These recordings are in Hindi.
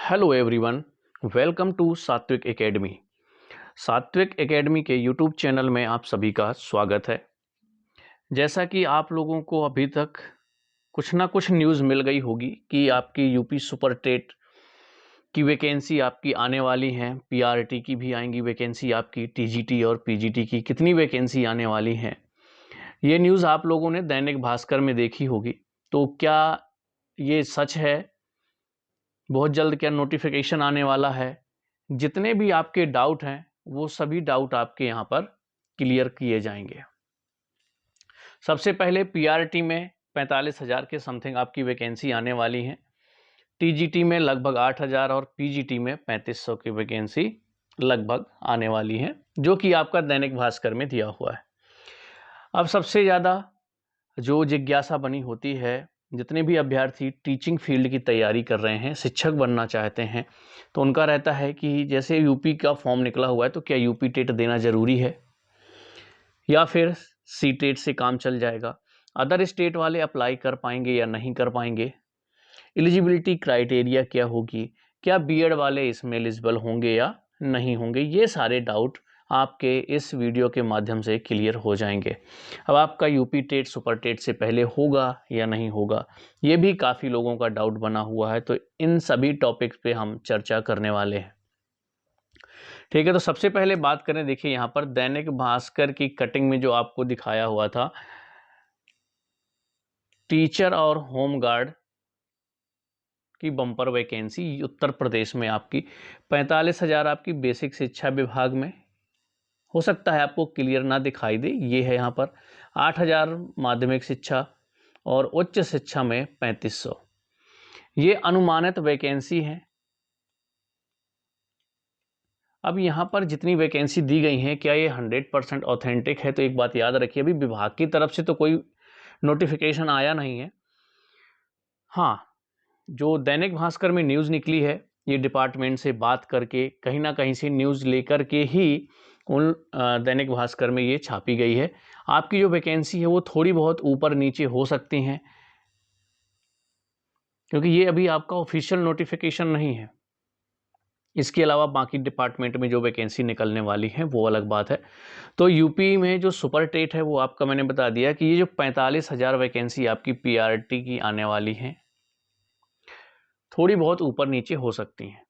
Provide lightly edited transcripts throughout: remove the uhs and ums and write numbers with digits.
हेलो एवरीवन, वेलकम टू सात्विक एकेडमी। सात्विक एकेडमी के यूट्यूब चैनल में आप सभी का स्वागत है। जैसा कि आप लोगों को अभी तक कुछ ना कुछ न्यूज़ मिल गई होगी कि आपकी यूपी सुपर टेट की वैकेंसी आपकी आने वाली हैं, पीआरटी की भी आएंगी वैकेंसी, आपकी टीजीटी और पीजीटी की कितनी वैकेंसी आने वाली हैं, ये न्यूज़ आप लोगों ने दैनिक भास्कर में देखी होगी। तो क्या ये सच है? बहुत जल्द क्या नोटिफिकेशन आने वाला है? जितने भी आपके डाउट हैं वो सभी डाउट आपके यहाँ पर क्लियर किए जाएंगे। सबसे पहले पीआरटी में 45,000 के समथिंग आपकी वैकेंसी आने वाली है। टीजीटी में लगभग 8,000 और पीजीटी में 3,500 की वैकेंसी लगभग आने वाली है, जो कि आपका दैनिक भास्कर में दिया हुआ है। अब सबसे ज़्यादा जो जिज्ञासा बनी होती है, जितने भी अभ्यर्थी टीचिंग फील्ड की तैयारी कर रहे हैं, शिक्षक बनना चाहते हैं, तो उनका रहता है कि जैसे यूपी का फॉर्म निकला हुआ है तो क्या यूपी टेट देना ज़रूरी है या फिर सी टेट से काम चल जाएगा? अदर स्टेट वाले अप्लाई कर पाएंगे या नहीं कर पाएंगे? एलिजिबिलिटी क्राइटेरिया क्या होगी? क्या बीएड वाले इसमें एलिजिबल होंगे या नहीं होंगे? ये सारे डाउट आपके इस वीडियो के माध्यम से क्लियर हो जाएंगे। अब आपका यूपी टेट सुपर टेट से पहले होगा या नहीं होगा, ये भी काफ़ी लोगों का डाउट बना हुआ है। तो इन सभी टॉपिक्स पे हम चर्चा करने वाले हैं। ठीक है, तो सबसे पहले बात करें, देखिए यहाँ पर दैनिक भास्कर की कटिंग में जो आपको दिखाया हुआ था, टीचर और होम गार्ड की बम्पर वैकेंसी उत्तर प्रदेश में आपकी 45,000 आपकी बेसिक शिक्षा विभाग में। हो सकता है आपको क्लियर ना दिखाई दे, ये है यहाँ पर 8,000 माध्यमिक शिक्षा और उच्च शिक्षा में 3,500। ये अनुमानित वैकेंसी है। अब यहाँ पर जितनी वैकेंसी दी गई हैं, क्या ये 100% ऑथेंटिक है? तो एक बात याद रखिए, अभी विभाग की तरफ से तो कोई नोटिफिकेशन आया नहीं है। हाँ, जो दैनिक भास्कर में न्यूज़ निकली है, ये डिपार्टमेंट से बात करके कहीं ना कहीं से न्यूज़ लेकर के ही उन दैनिक भास्कर में ये छापी गई है। आपकी जो वैकेंसी है वो थोड़ी बहुत ऊपर नीचे हो सकती हैं, क्योंकि ये अभी आपका ऑफिशियल नोटिफिकेशन नहीं है। इसके अलावा बाकी डिपार्टमेंट में जो वैकेंसी निकलने वाली है वो अलग बात है। तो यूपी में जो सुपर टेट है वो आपका मैंने बता दिया कि ये जो 45,000 वैकेंसी आपकी पीआरटी की आने वाली है, थोड़ी बहुत ऊपर नीचे हो सकती हैं।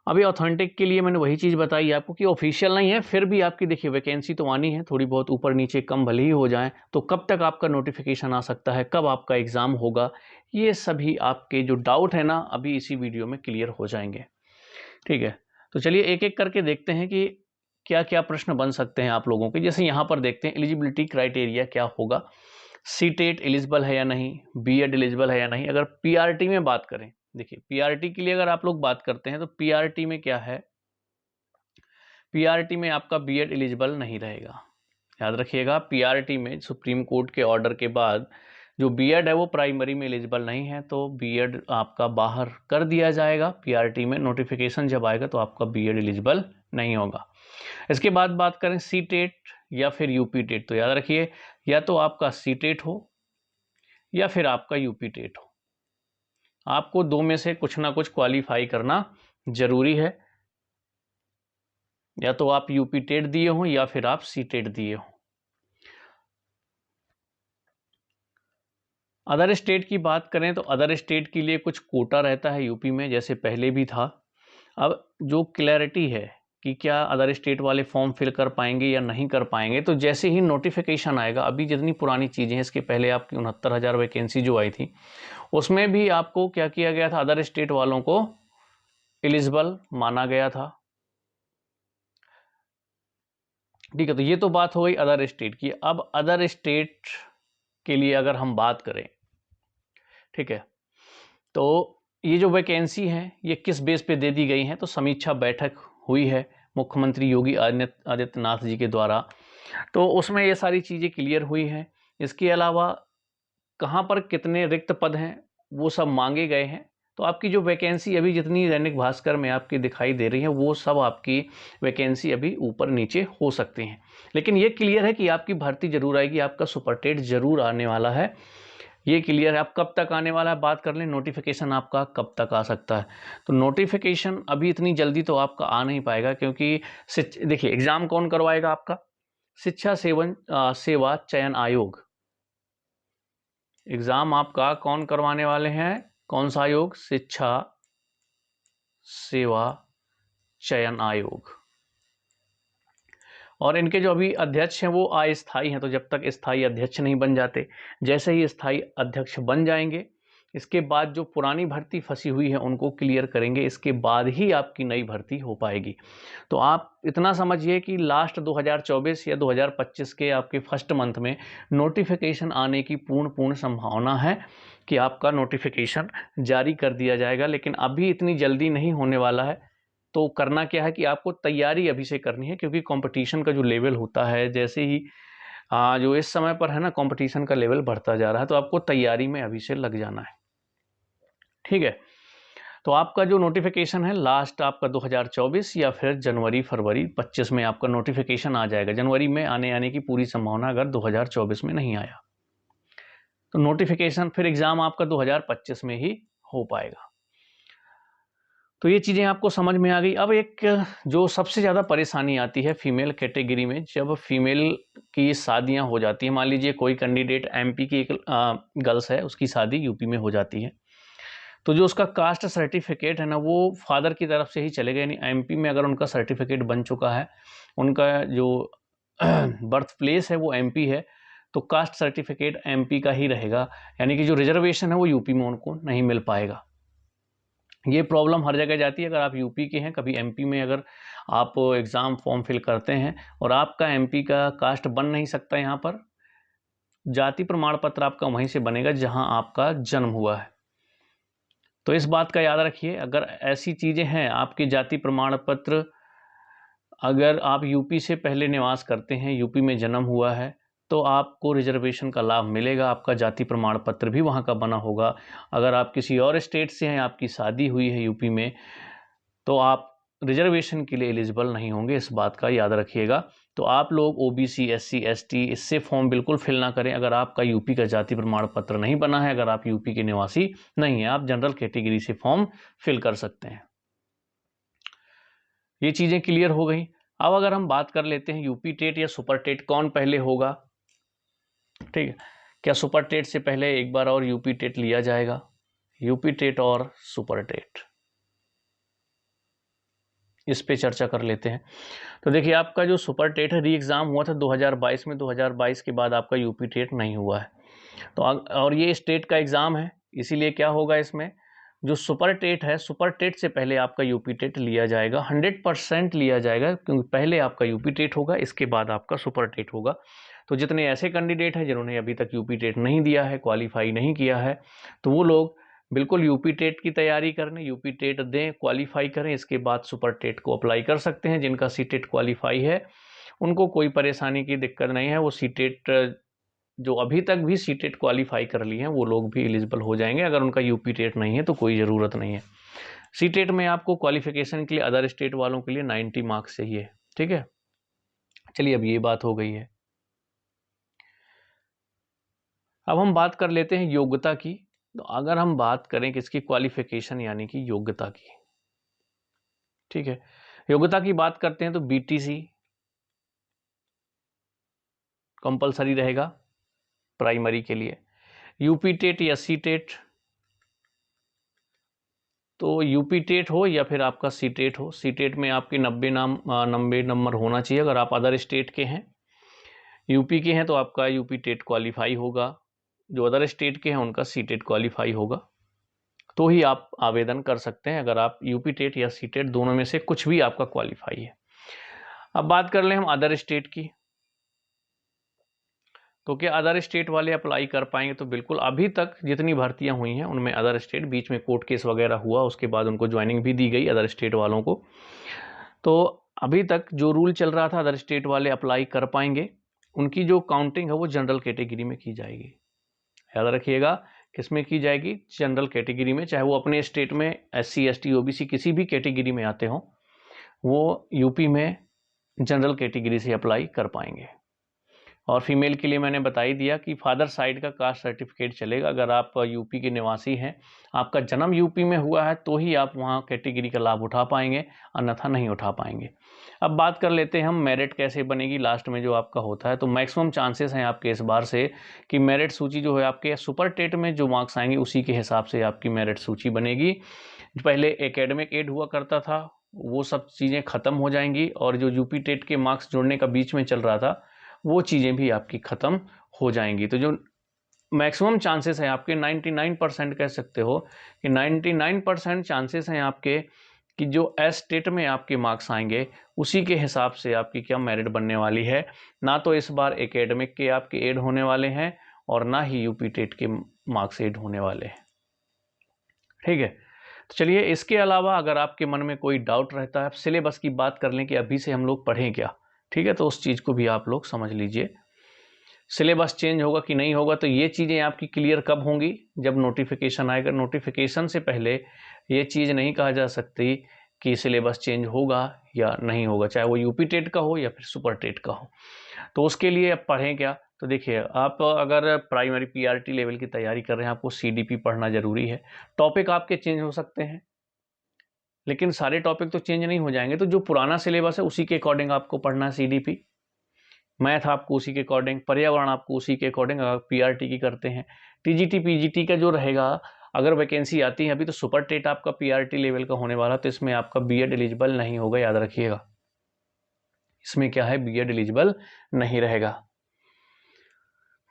अभी ऑथेंटिक के लिए मैंने वही चीज़ बताई आपको कि ऑफिशियल नहीं है, फिर भी आपकी देखिए वैकेंसी तो आनी है, थोड़ी बहुत ऊपर नीचे कम भले ही हो जाए। तो कब तक आपका नोटिफिकेशन आ सकता है, कब आपका एग्ज़ाम होगा, ये सभी आपके जो डाउट है ना, अभी इसी वीडियो में क्लियर हो जाएंगे। ठीक है, तो चलिए एक एक करके देखते हैं कि क्या क्या प्रश्न बन सकते हैं आप लोगों के। जैसे यहाँ पर देखते हैं एलिजिबिलिटी क्राइटेरिया क्या होगा, सी टेट एलिजिबल है या नहीं, बीएड एलिजिबल है या नहीं। अगर पीआरटी में बात करें, देखिए पीआरटी के लिए अगर आप लोग बात करते हैं तो पीआरटी में क्या है, पीआरटी में आपका बीएड एलिजिबल नहीं रहेगा। याद रखिएगा, पीआरटी में सुप्रीम कोर्ट के ऑर्डर के बाद जो बीएड है वो प्राइमरी में एलिजिबल नहीं है, तो बीएड आपका बाहर कर दिया जाएगा। पीआरटी में नोटिफिकेशन जब आएगा तो आपका बीएड एलिजिबल नहीं होगा। इसके बाद बात करें सी टेट या फिर यूपी टेट, तो याद रखिए या तो आपका सी टेट हो या फिर आपका यूपी टेट हो, आपको दो में से कुछ ना कुछ क्वालिफाई करना जरूरी है। या तो आप यूपी टेट दिए हो या फिर आप सी टेट दिए हो। अदर स्टेट की बात करें तो अदर स्टेट के लिए कुछ कोटा रहता है यूपी में, जैसे पहले भी था। अब जो क्लैरिटी है कि क्या अदर स्टेट वाले फॉर्म फिल कर पाएंगे या नहीं कर पाएंगे, तो जैसे ही नोटिफिकेशन आएगा, अभी जितनी पुरानी चीज़ें हैं, इसके पहले आपकी 69,000 वैकेंसी जो आई थी उसमें भी आपको क्या किया गया था, अदर स्टेट वालों को एलिजिबल माना गया था। ठीक है, तो ये तो बात हो गई अदर स्टेट की। अब अदर स्टेट के लिए अगर हम बात करें, ठीक है, तो ये जो वैकेंसी है ये किस बेस पे दे दी गई है, तो समीक्षा बैठक हुई है मुख्यमंत्री योगी आदित्यनाथ जी के द्वारा, तो उसमें ये सारी चीज़ें क्लियर हुई हैं। इसके अलावा कहाँ पर कितने रिक्त पद हैं वो सब मांगे गए हैं। तो आपकी जो वैकेंसी अभी जितनी दैनिक भास्कर में आपकी दिखाई दे रही है वो सब आपकी वैकेंसी अभी ऊपर नीचे हो सकती हैं, लेकिन ये क्लियर है कि आपकी भर्ती जरूर आएगी, आपका सुपर टेट जरूर आने वाला है। ये क्लियर है। अब कब तक आने वाला है बात कर लें, नोटिफिकेशन आपका कब तक आ सकता है। तो नोटिफिकेशन अभी इतनी जल्दी तो आपका आ नहीं पाएगा, क्योंकि देखिए एग्जाम कौन करवाएगा आपका, शिक्षा सेवा चयन आयोग। एग्जाम आपका कौन करवाने वाले हैं, कौन सा आयोग, शिक्षा सेवा चयन आयोग। और इनके जो अभी अध्यक्ष हैं वो अस्थायी हैं, तो जब तक स्थायी अध्यक्ष नहीं बन जाते, जैसे ही स्थायी अध्यक्ष बन जाएंगे, इसके बाद जो पुरानी भर्ती फंसी हुई है उनको क्लियर करेंगे, इसके बाद ही आपकी नई भर्ती हो पाएगी। तो आप इतना समझिए कि लास्ट 2024 या 2025 के आपके फर्स्ट मंथ में नोटिफिकेशन आने की पूर्ण संभावना है कि आपका नोटिफिकेशन जारी कर दिया जाएगा, लेकिन अभी इतनी जल्दी नहीं होने वाला है। तो करना क्या है कि आपको तैयारी अभी से करनी है, क्योंकि कंपटीशन का जो लेवल होता है, जैसे ही जो इस समय पर है ना कंपटीशन का लेवल बढ़ता जा रहा है, तो आपको तैयारी में अभी से लग जाना है। ठीक है, तो आपका जो नोटिफिकेशन है लास्ट आपका 2024 या फिर जनवरी फरवरी 25 में आपका नोटिफिकेशन आ जाएगा। जनवरी में आने की पूरी संभावना अगर 2024 में नहीं आया तो नोटिफिकेशन, फिर एग्जाम आपका 2025 में ही हो पाएगा। तो ये चीज़ें आपको समझ में आ गई। अब एक जो सबसे ज़्यादा परेशानी आती है फीमेल कैटेगरी में, जब फीमेल की शादियां हो जाती हैं, मान लीजिए कोई कैंडिडेट एमपी की एक गर्ल्स है, उसकी शादी यूपी में हो जाती है, तो जो उसका कास्ट सर्टिफिकेट है ना वो फादर की तरफ से ही चलेगा, यानी एमपी में अगर उनका सर्टिफिकेट बन चुका है, उनका जो बर्थ प्लेस है वो एमपी है, तो कास्ट सर्टिफिकेट एमपी का ही रहेगा, यानी कि जो रिजर्वेशन है वो यूपी में उनको नहीं मिल पाएगा। ये प्रॉब्लम हर जगह जाती है। अगर आप यूपी के हैं, कभी एमपी में अगर आप एग्ज़ाम फॉर्म फिल करते हैं और आपका एमपी का कास्ट बन नहीं सकता, यहाँ पर जाति प्रमाण पत्र आपका वहीं से बनेगा जहां आपका जन्म हुआ है। तो इस बात का याद रखिए, अगर ऐसी चीज़ें हैं, आपके जाति प्रमाण पत्र, अगर आप यूपी से पहले निवास करते हैं, यूपी में जन्म हुआ है, तो आपको रिजर्वेशन का लाभ मिलेगा, आपका जाति प्रमाण पत्र भी वहाँ का बना होगा। अगर आप किसी और स्टेट से हैं, आपकी शादी हुई है यूपी में, तो आप रिजर्वेशन के लिए एलिजिबल नहीं होंगे, इस बात का याद रखिएगा। तो आप लोग ओबीसी, एससी, एसटी इससे फॉर्म बिल्कुल फिल ना करें अगर आपका यूपी का जाति प्रमाण पत्र नहीं बना है, अगर आप यूपी के निवासी नहीं हैं, आप जनरल कैटेगरी से फॉर्म फिल कर सकते हैं। ये चीज़ें क्लियर हो गई। अब अगर हम बात कर लेते हैं यूपी टेट या सुपर टेट कौन पहले होगा, ठीक है, क्या सुपर टेट से पहले एक बार और यूपी टेट लिया जाएगा, यूपी टेट और सुपर टेट, इस पे चर्चा कर लेते हैं। तो देखिए आपका जो सुपर टेट है, री एग्ज़ाम हुआ था 2022 में, 2022 के बाद आपका यूपी टेट नहीं हुआ है, तो और ये स्टेट का एग्ज़ाम है, इसीलिए क्या होगा इसमें, जो सुपर टेट है, सुपर टेट से पहले आपका यूपी टेट लिया जाएगा, 100% लिया जाएगा, क्योंकि पहले आपका यूपी टेट होगा, इसके बाद आपका सुपर टेट होगा। तो जितने ऐसे कैंडिडेट हैं जिन्होंने अभी तक यूपी टेट नहीं दिया है, क्वालिफाई नहीं किया है, तो वो लोग बिल्कुल यूपी टेट की तैयारी करें, यूपी टेट दें, क्वालिफाई करें, इसके बाद सुपर टेट को अप्लाई कर सकते हैं। जिनका सी टेट क्वालिफाई है उनको कोई परेशानी की दिक्कत नहीं है, वो सी टेट, जो अभी तक भी सी टेट क्वालिफाई कर लिए हैं वो लोग भी एलिजिबल हो जाएंगे। अगर उनका यूपी टेट नहीं है तो कोई ज़रूरत नहीं है। सी टेट में आपको क्वालिफिकेशन के लिए अदर स्टेट वालों के लिए 90 मार्क्स चाहिए, ठीक है। चलिए अब ये बात हो गई है। अब हम बात कर लेते हैं योग्यता की। तो अगर हम बात करें किसकी, क्वालिफिकेशन यानी कि योग्यता की, ठीक है, योग्यता की बात करते हैं तो बीटीसी कंपलसरी रहेगा प्राइमरी के लिए। यूपी टेट या सी टेट, तो यूपी टेट हो या फिर आपका सी टेट हो, सी टेट में आपके 90 नंबर होना चाहिए। अगर आप अदर स्टेट के हैं, यूपी के हैं, तो आपका यूपी टेट क्वालिफाई होगा, जो अदर स्टेट के हैं उनका सी टेट क्वालिफाई होगा, तो ही आप आवेदन कर सकते हैं, अगर आप यूपी टेट या सी टेट दोनों में से कुछ भी आपका क्वालिफाई है। अब बात कर लें हम अदर स्टेट की, तो क्या अदर स्टेट वाले अप्लाई कर पाएंगे, तो बिल्कुल। अभी तक जितनी भर्तियां हुई हैं उनमें अदर स्टेट, बीच में कोर्ट केस वगैरह हुआ, उसके बाद उनको ज्वाइनिंग भी दी गई अदर स्टेट वालों को, तो अभी तक जो रूल चल रहा था अदर स्टेट वाले अप्लाई कर पाएंगे, उनकी जो काउंटिंग है वो जनरल कैटेगरी में की जाएगी। याद रखिएगा, किस में की जाएगी, जनरल कैटेगरी में, चाहे वो अपने स्टेट में एससी, एसटी, ओबीसी किसी भी कैटेगरी में आते हों, वो यूपी में जनरल कैटेगरी से अप्लाई कर पाएंगे। और फीमेल के लिए मैंने बता ही दिया कि फादर साइड का कास्ट सर्टिफिकेट चलेगा। अगर आप यूपी के निवासी हैं, आपका जन्म यूपी में हुआ है, तो ही आप वहाँ कैटेगरी का लाभ उठा पाएंगे, अन्यथा नहीं उठा पाएंगे। अब बात कर लेते हैं हम मेरिट कैसे बनेगी लास्ट में जो आपका होता है। तो मैक्सिमम चांसेस हैं आपके इस बार से कि मेरिट सूची जो है आपके सुपर टेट में जो मार्क्स आएंगे उसी के हिसाब से आपकी मेरिट सूची बनेगी। पहले एकेडमिक एड हुआ करता था, वो सब चीज़ें ख़त्म हो जाएंगी, और जो यूपी टेट के मार्क्स जोड़ने का बीच में चल रहा था वो चीज़ें भी आपकी ख़त्म हो जाएंगी। तो जो मैक्सिमम चांसेस है आपके 99% कह सकते हो कि 99% चांसेस हैं आपके कि जो एस टेट में आपके मार्क्स आएंगे उसी के हिसाब से आपकी क्या मेरिट बनने वाली है। ना तो इस बार एकेडमिक के आपके ऐड होने वाले हैं और ना ही यूपी टेट के मार्क्स ऐड होने वाले हैं। ठीक है, तो चलिए इसके अलावा अगर आपके मन में कोई डाउट रहता है, सिलेबस की बात कर लें कि अभी से हम लोग पढ़ें क्या। ठीक है, तो उस चीज़ को भी आप लोग समझ लीजिए। सिलेबस चेंज होगा कि नहीं होगा, तो ये चीज़ें आपकी क्लियर कब होंगी, जब नोटिफिकेशन आएगा। नोटिफिकेशन से पहले ये चीज़ नहीं कहा जा सकती कि सिलेबस चेंज होगा या नहीं होगा, चाहे वो यूपी टेट का हो या फिर सुपर टेट का हो। तो उसके लिए अब पढ़ें क्या, तो देखिए आप अगर प्राइमरी पीआरटी लेवल की तैयारी कर रहे हैं, आपको सीडीपी पढ़ना जरूरी है। टॉपिक आपके चेंज हो सकते हैं, लेकिन सारे टॉपिक तो चेंज नहीं हो जाएंगे। तो जो पुराना सिलेबस है उसी के अकॉर्डिंग आपको पढ़ना है सीडीपी। मैथ आपको उसी के अकॉर्डिंग, पर्यावरण आपको उसी के अकॉर्डिंग अगर पीआरटी की करते हैं। टीजीटी पीजीटी का जो रहेगा, अगर वैकेंसी आती है, अभी तो सुपर टेट आपका पीआरटी लेवल का होने वाला, तो इसमें आपका बीएड एलिजिबल नहीं होगा, याद रखिएगा। इसमें क्या है, बीएड एलिजिबल नहीं रहेगा।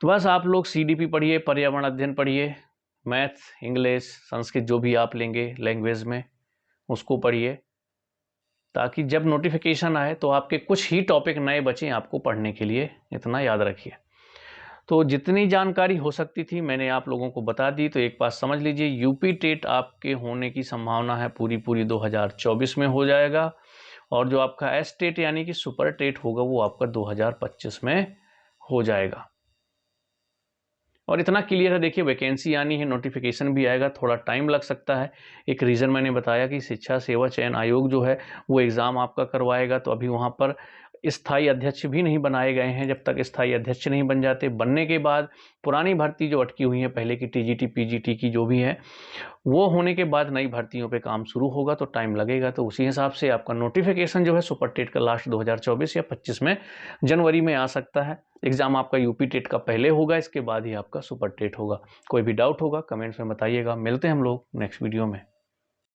तो बस आप लोग सीडीपी पढ़िए, पर्यावरण अध्ययन पढ़िए, मैथ, इंग्लिश, संस्कृत जो भी आप लेंगे लैंग्वेज में उसको पढ़िए, ताकि जब नोटिफिकेशन आए तो आपके कुछ ही टॉपिक नए बचें आपको पढ़ने के लिए, इतना याद रखिए। तो जितनी जानकारी हो सकती थी मैंने आप लोगों को बता दी। तो एक बात समझ लीजिए, यूपी टेट आपके होने की संभावना है पूरी 2024 में हो जाएगा, और जो आपका एस टेट यानी कि सुपर टेट होगा वो आपका 2025 में हो जाएगा। और इतना क्लियर है, देखिए वैकेंसी आनी है, नोटिफिकेशन भी आएगा, थोड़ा टाइम लग सकता है। एक रीज़न मैंने बताया कि शिक्षा सेवा चयन आयोग जो है वो एग्ज़ाम आपका करवाएगा, तो अभी वहाँ पर स्थायी अध्यक्ष भी नहीं बनाए गए हैं। जब तक स्थायी अध्यक्ष नहीं बन जाते, बनने के बाद पुरानी भर्ती जो अटकी हुई है पहले की टीजीटी पीजीटी की जो भी है, वो होने के बाद नई भर्तियों पे काम शुरू होगा, तो टाइम लगेगा। तो उसी हिसाब से आपका नोटिफिकेशन जो है सुपर टेट का लास्ट 2024 या 25 में जनवरी में आ सकता है। एग्ज़ाम आपका यूपी टेट का पहले होगा, इसके बाद ही आपका सुपर टेट होगा। कोई भी डाउट होगा कमेंट्स में बताइएगा। मिलते हैं हम लोग नेक्स्ट वीडियो में।